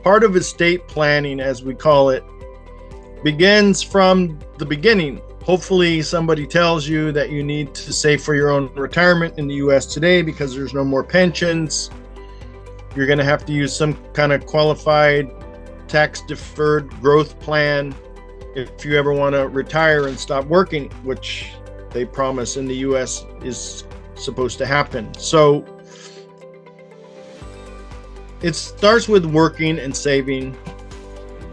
Part of estate planning, as we call it, begins from the beginning. Hopefully somebody tells you that you need to save for your own retirement in the US today because there's no more pensions. You're going to have to use some kind of qualified tax deferred growth plan if you ever want to retire and stop working, which they promise in the US is supposed to happen. So it starts with working and saving.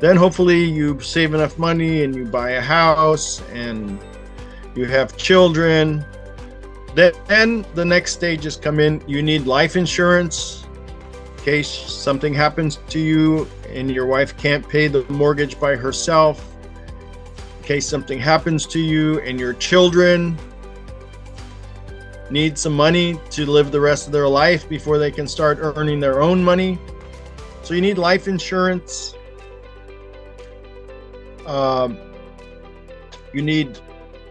Then hopefully you save enough money and you buy a house and you have children. Then the next stages come in. You need life insurance in case something happens to you and your wife can't pay the mortgage by herself. In case something happens to you and your children need some money to live the rest of their life before they can start earning their own money. So you need life insurance. You need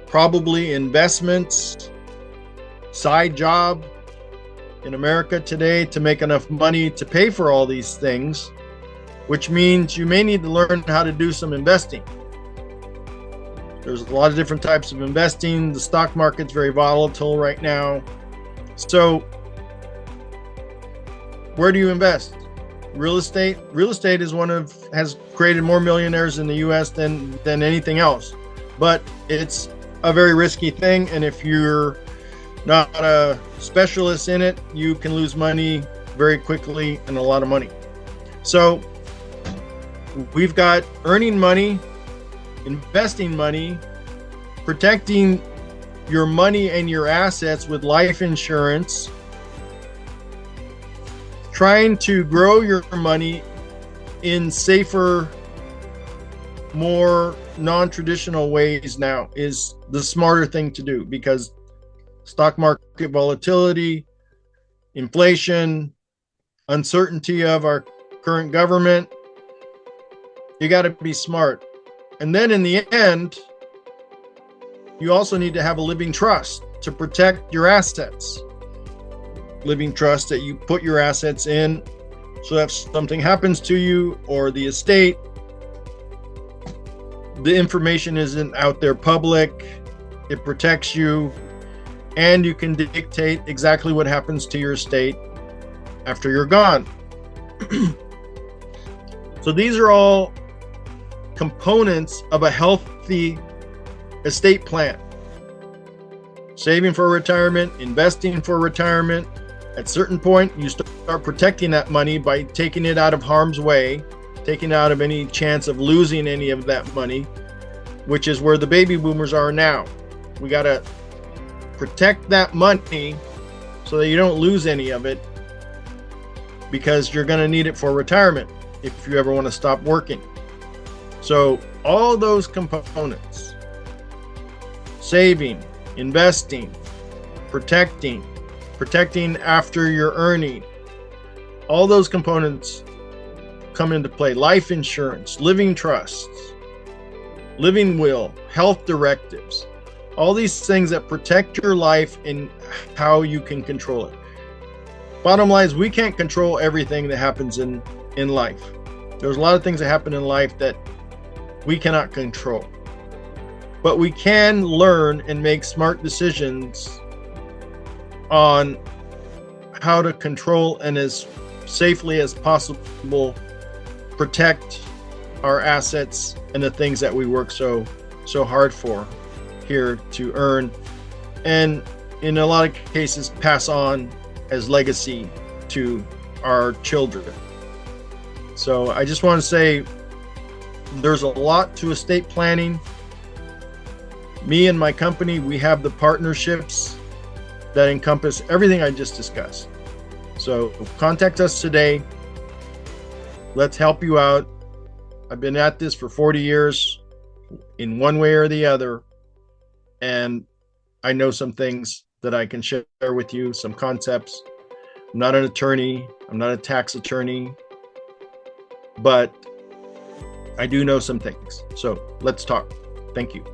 probably investments, side job in America today to make enough money to pay for all these things, which means you may need to learn how to do some investing. There's a lot of different types of investing. The stock market's very volatile right now. So where do you invest? Real estate. Real estate has created more millionaires in the US than anything else. But it's a very risky thing, and if you're not a specialist in it, you can lose money very quickly and a lot of money. So we've got earning money, investing money, protecting your money and your assets with life insurance, trying to grow your money in safer, more non-traditional ways now is the smarter thing to do, because stock market volatility, inflation, uncertainty of our current government, you got to be smart. And then in the end, you also need to have a living trust to protect your assets. Living trust that you put your assets in, so if something happens to you or the estate, the information isn't out there public. It protects you, and you can dictate exactly what happens to your estate after you're gone. So these are all components of a healthy estate plan. Saving for retirement, investing for retirement. At a certain point, you start protecting that money by taking it out of harm's way, taking out of any chance of losing any of that money, which is where the baby boomers are now. We got to protect that money so that you don't lose any of it, because you're going to need it for retirement if you ever want to stop working. So all those components, saving, investing, protecting after you're earning, all those components come into play. Life insurance, living trusts, living will, health directives, all these things that protect your life and how you can control it. Bottom line is, we can't control everything that happens in life. There's a lot of things that happen in life that we cannot control, but we can learn and make smart decisions on how to control and as safely as possible protect our assets and the things that we work so hard for here to earn, and in a lot of cases pass on as legacy to our children. So I just want to say there's a lot to estate planning. Me and my company, we have the partnerships that encompass everything I just discussed. So contact us today. Let's help you out. I've been at this for 40 years in one way or the other, and I know some things that I can share with you, some concepts. I'm not an attorney. I'm not a tax attorney, but I do know some things. So let's talk. Thank you.